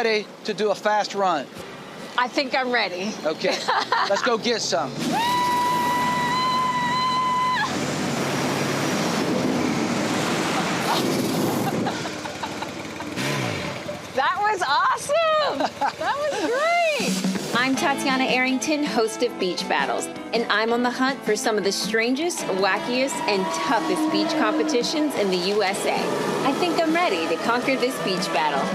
Ready to do a fast run? I think I'm ready. Okay, let's go get some. That was awesome! That was great! I'm Tatiana Arrington, host of Beach Battles, and I'm on the hunt for some of the strangest, wackiest, and toughest beach competitions in the USA. I think I'm ready to conquer this beach battle.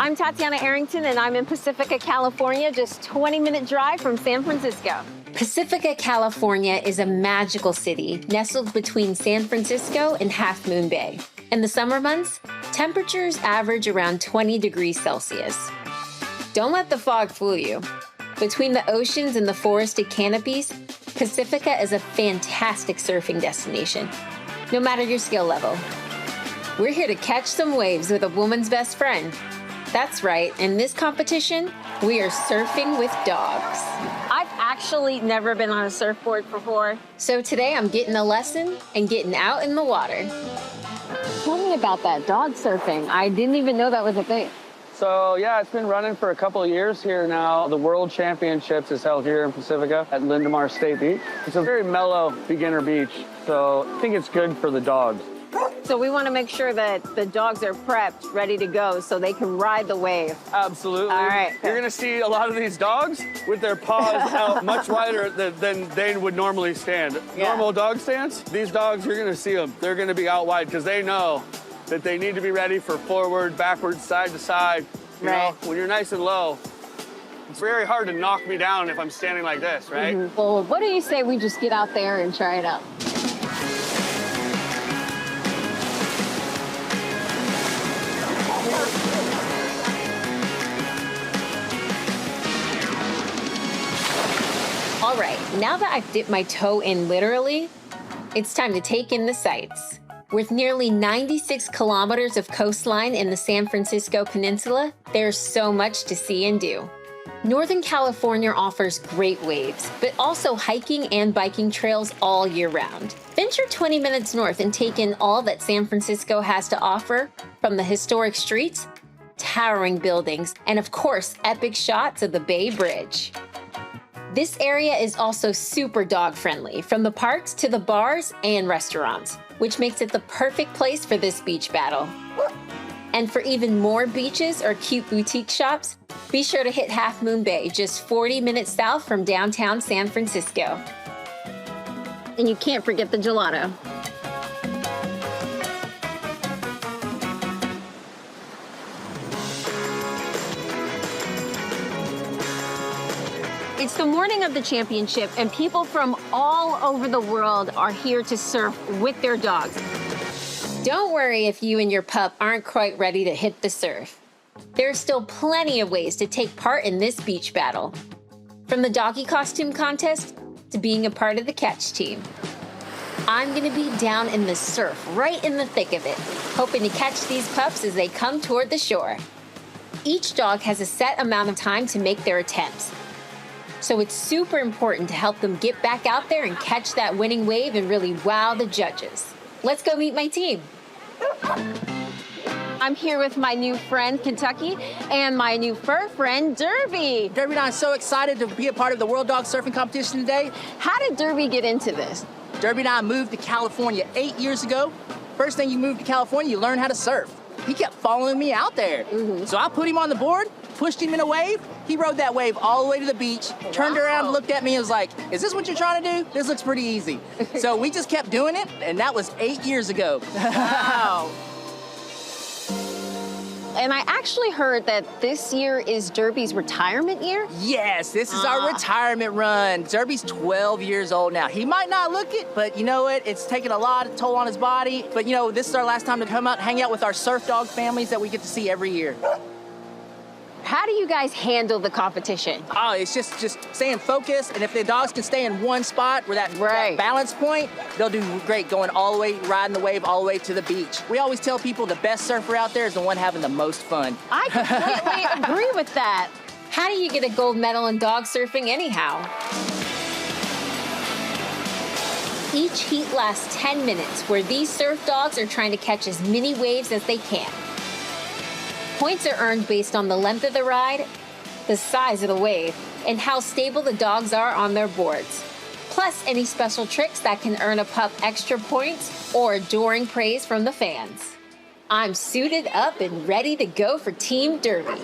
I'm Tatiana Arrington, and I'm in Pacifica, California, just 20-minute drive from San Francisco. Pacifica, California is a magical city nestled between San Francisco and Half Moon Bay. In the summer months, temperatures average around 20 degrees Celsius. Don't let the fog fool you. Between the oceans and the forested canopies, Pacifica is a fantastic surfing destination, no matter your skill level. We're here to catch some waves with a woman's best friend. That's right, in this competition, we are surfing with dogs. I've actually never been on a surfboard before. So today I'm getting a lesson and getting out in the water. Tell me about that, dog surfing. I didn't even know that was a thing. So yeah, it's been running for a couple of years here now. The World Championships is held here in Pacifica at Lindemar State Beach. It's a very mellow beginner beach, so I think it's good for the dogs. So we want to make sure that the dogs are prepped, ready to go, so they can ride the wave. Absolutely. All right. You're going to see a lot of these dogs with their paws out much wider than they would normally stand. Yeah. Normal dog stance, these dogs, you're going to see them. They're going to be out wide because they know that they need to be ready for forward, backwards, side to side. You know, when you're nice and low, it's very hard to knock me down if I'm standing like this, right? Mm-hmm. Well, what do you say we just get out there and try it out? All right, now that I've dipped my toe in literally, it's time to take in the sights. With nearly 96 kilometers of coastline in the San Francisco Peninsula, there's so much to see and do. Northern California offers great waves, but also hiking and biking trails all year round. Venture 20 minutes north and take in all that San Francisco has to offer, from the historic streets, towering buildings, and of course, epic shots of the Bay Bridge. This area is also super dog-friendly, from the parks to the bars and restaurants, which makes it the perfect place for this beach battle. And for even more beaches or cute boutique shops, be sure to hit Half Moon Bay, just 40 minutes south from downtown San Francisco. And you can't forget the gelato. It's the morning of the championship, and people from all over the world are here to surf with their dogs. Don't worry if you and your pup aren't quite ready to hit the surf. There are still plenty of ways to take part in this beach battle. From the doggy costume contest to being a part of the catch team. I'm gonna be down in the surf, right in the thick of it, hoping to catch these pups as they come toward the shore. Each dog has a set amount of time to make their attempts. So it's super important to help them get back out there and catch that winning wave and really wow the judges. Let's go meet my team. I'm here with my new friend, Kentucky, and my new fur friend, Derby. Derby and I are so excited to be a part of the World Dog Surfing Competition today. How did Derby get into this? Derby and I moved to California 8 years ago. First thing you move to California, you learn how to surf. He kept following me out there. So I put him on the board, pushed him in a wave. He rode that wave all the way to the beach, turned around, looked at me, and was like, is this what you're trying to do? This looks pretty easy. So we just kept doing it, and that was 8 years ago. Wow. And I actually heard that this year is Derby's retirement year? Yes, this is our retirement run. Derby's 12 years old now. He might not look it, but you know what? It's taken a lot of toll on his body. But you know, this is our last time to come out and hang out with our surf dog families that we get to see every year. How do you guys handle the competition? Oh, it's just staying focused, and if the dogs can stay in one spot where that balance point, they'll do great going all the way, riding the wave all the way to the beach. We always tell people the best surfer out there is the one having the most fun. I completely agree with that. How do you get a gold medal in dog surfing anyhow? Each heat lasts 10 minutes, where these surf dogs are trying to catch as many waves as they can. Points are earned based on the length of the ride, the size of the wave, and how stable the dogs are on their boards. Plus any special tricks that can earn a pup extra points or adoring praise from the fans. I'm suited up and ready to go for Team Derby.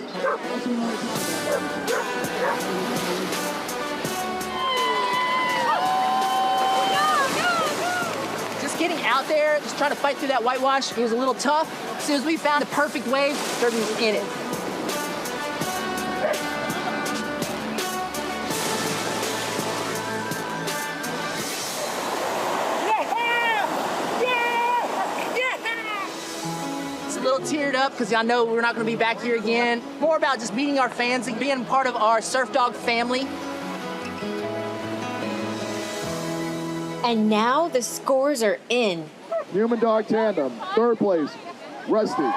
Just getting out there, just trying to fight through that whitewash, it was a little tough. As soon as we found the perfect wave, Derby was in it. A little teared up because I know we're not going to be back here again. More about just meeting our fans and being part of our surf dog family. And now the scores are in. Human dog tandem, third place, Rusty.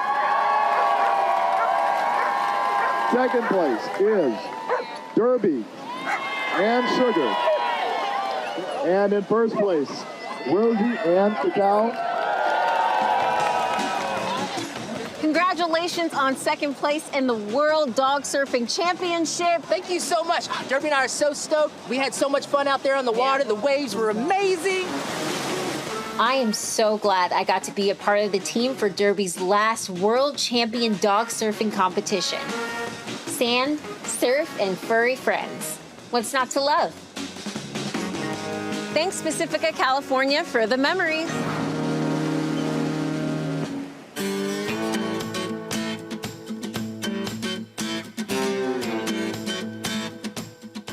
Second place is Derby and Sugar. And in first place, Rosie and Cacao. Congratulations on second place in the World Dog Surfing Championship. Thank you so much. Derby and I are so stoked. We had so much fun out there on the water. The waves were amazing. I am so glad I got to be a part of the team for Derby's last World Champion Dog Surfing competition. Sand, surf, and furry friends. What's not to love? Thanks, Pacifica, California, for the memories.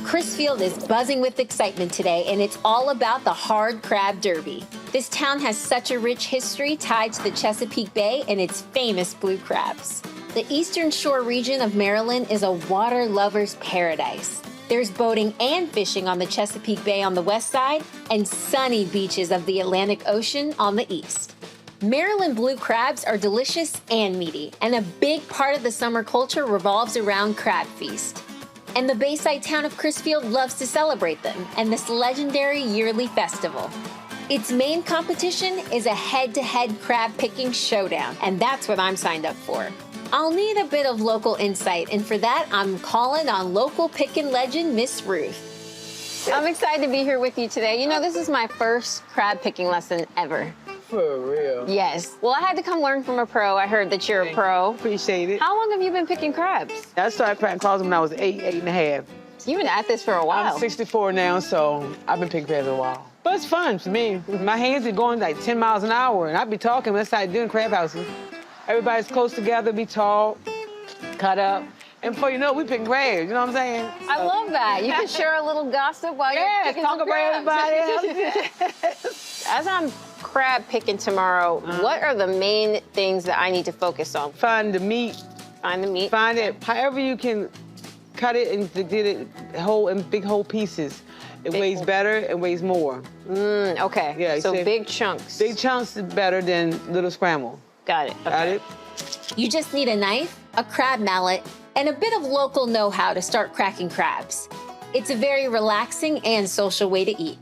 Crisfield is buzzing with excitement today, and it's all about the Hard Crab Derby. This town has such a rich history tied to the Chesapeake Bay and its famous blue crabs. The Eastern Shore region of Maryland is a water lover's paradise. There's boating and fishing on the Chesapeake Bay on the west side and sunny beaches of the Atlantic Ocean on the east. Maryland blue crabs are delicious and meaty, and a big part of the summer culture revolves around Crab Feast. And the Bayside town of Crisfield loves to celebrate them and this legendary yearly festival. Its main competition is a head-to-head crab picking showdown, and that's what I'm signed up for. I'll need a bit of local insight, and for that, I'm calling on local pickin' legend, Miss Ruth. I'm excited to be here with you today. You know, this is my first crab picking lesson ever. For real. Yes. Well, I had to come learn from a pro. I heard that you're a pro. Appreciate it. How long have you been picking crabs? I started crab crabs when I was 8 and a half. You've been at this for a while. I'm 64 now, so I've been picking crabs a while. But it's fun for me. My hands are going like 10 miles an hour, and I be talking when I start doing crab houses. Everybody's close together, be tall, cut up. And before you know it, we picking crabs, you know what I'm saying? I love that. You can share a little gossip while you're picking talk some about crabs. everybody else. As I'm crab picking tomorrow, what are the main things that I need to focus on? Find the meat. Find the meat. Find it, however you can cut it and get it whole in big whole pieces. It weighs better and weighs more. Okay. Yeah, so see, big chunks. Big chunks is better than little scramble. Got it. Okay. Got it? You just need a knife, a crab mallet, and a bit of local know-how to start cracking crabs. It's a very relaxing and social way to eat.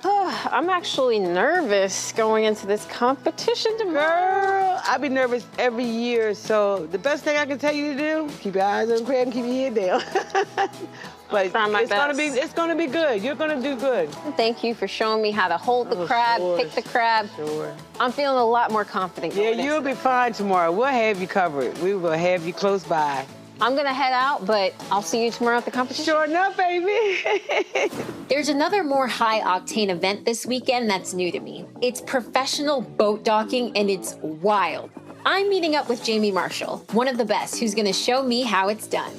I'm actually nervous going into this competition tomorrow. Girl, I be nervous every year, so the best thing I can tell you to do, keep your eyes on the crab and keep your head down. But it's gonna be good. You're gonna do good. Thank you for showing me how to hold the crab, pick the crab. Sure. I'm feeling a lot more confident. Yeah, going you'll into be fine tomorrow. We'll have you covered. We will have you close by. I'm gonna head out, but I'll see you tomorrow at the competition. Sure enough, baby. There's another more high-octane event this weekend that's new to me. It's professional boat docking, and it's wild. I'm meeting up with Jamie Marshall, one of the best, who's gonna show me how it's done.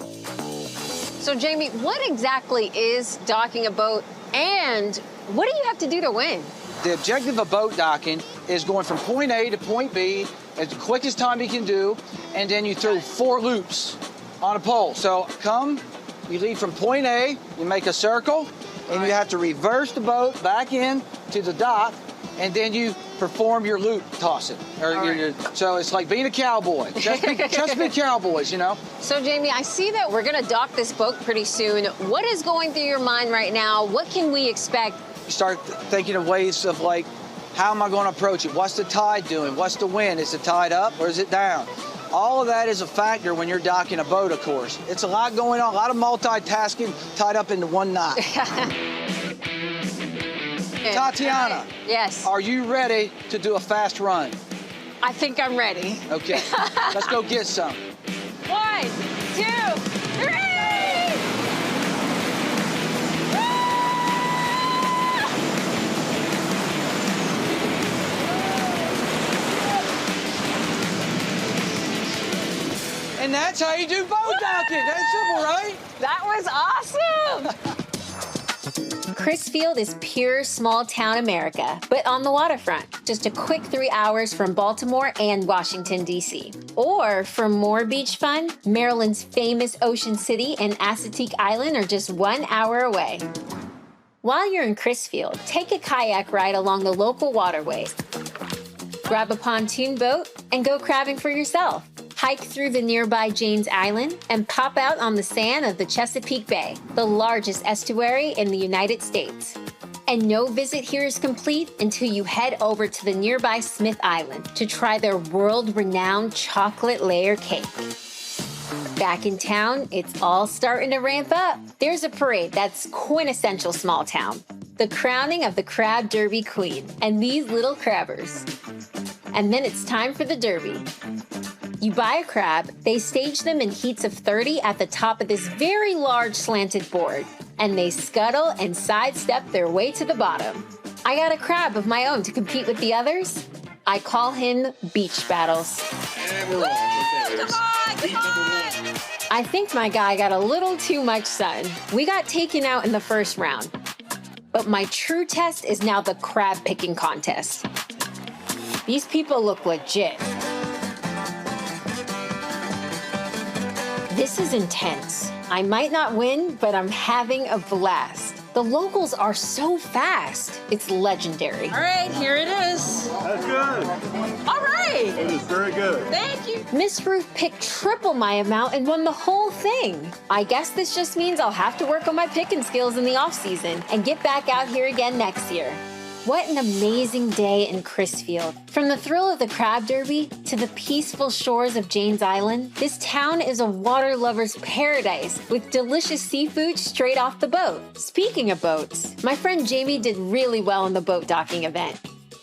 So, Jamie, what exactly is docking a boat, and what do you have to do to win? The objective of boat docking is going from point A to point B at the quickest time you can do, and then you throw 4 loops on a pole. So you lead from point A, you make a circle, and you have to reverse the boat back in to the dock, and then you perform your loop tossing. So it's like being a cowboy. Just be cowboys, you know? So, Jamie, I see that we're gonna dock this boat pretty soon. What is going through your mind right now? What can we expect You start thinking of ways of like, how am I going to approach it? What's the tide doing? What's the wind? Is the tide up or is it down? All of that is a factor when you're docking a boat, of course. It's a lot going on, a lot of multitasking tied up into one knot. Tatiana. Yes. Are you ready to do a fast run? I think I'm ready. Okay, let's go get some. 1, 2, 3! And that's how you do boat docking. That's simple, right? That was awesome! Crisfield is pure small-town America, but on the waterfront, just a quick 3 hours from Baltimore and Washington, D.C. Or for more beach fun, Maryland's famous Ocean City and Assateague Island are just 1 hour away. While you're in Crisfield, take a kayak ride along the local waterways. Grab a pontoon boat and go crabbing for yourself. Hike through the nearby Janes Island and pop out on the sand of the Chesapeake Bay, the largest estuary in the United States. And no visit here is complete until you head over to the nearby Smith Island to try their world-renowned chocolate layer cake. Back in town, it's all starting to ramp up. There's a parade that's quintessential small town. The crowning of the Crab Derby Queen and these little crabbers. And then it's time for the Derby. You buy a crab, they stage them in heats of 30 at the top of this very large slanted board, and they scuttle and sidestep their way to the bottom. I got a crab of my own to compete with the others. I call him Beach Battles. Come on! I think my guy got a little too much sun. We got taken out in the first round. But my true test is now the crab picking contest. These people look legit. This is intense. I might not win, but I'm having a blast. The locals are so fast. It's legendary. All right, here it is. That's good. All right. It is very good. Thank you. Miss Ruth picked triple my amount and won the whole thing. I guess this just means I'll have to work on my picking skills in the off-season and get back out here again next year. What an amazing day in Crisfield. From the thrill of the Crab Derby to the peaceful shores of Janes Island, this town is a water lover's paradise with delicious seafood straight off the boat. Speaking of boats, my friend Jamie did really well in the boat docking event.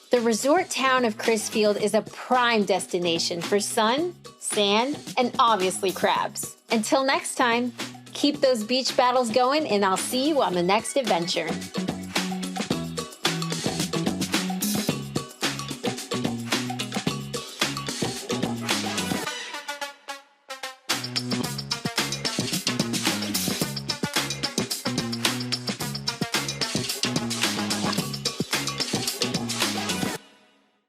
The resort town of Crisfield is a prime destination for sun, sand, and obviously crabs. Until next time, keep those beach battles going and I'll see you on the next adventure.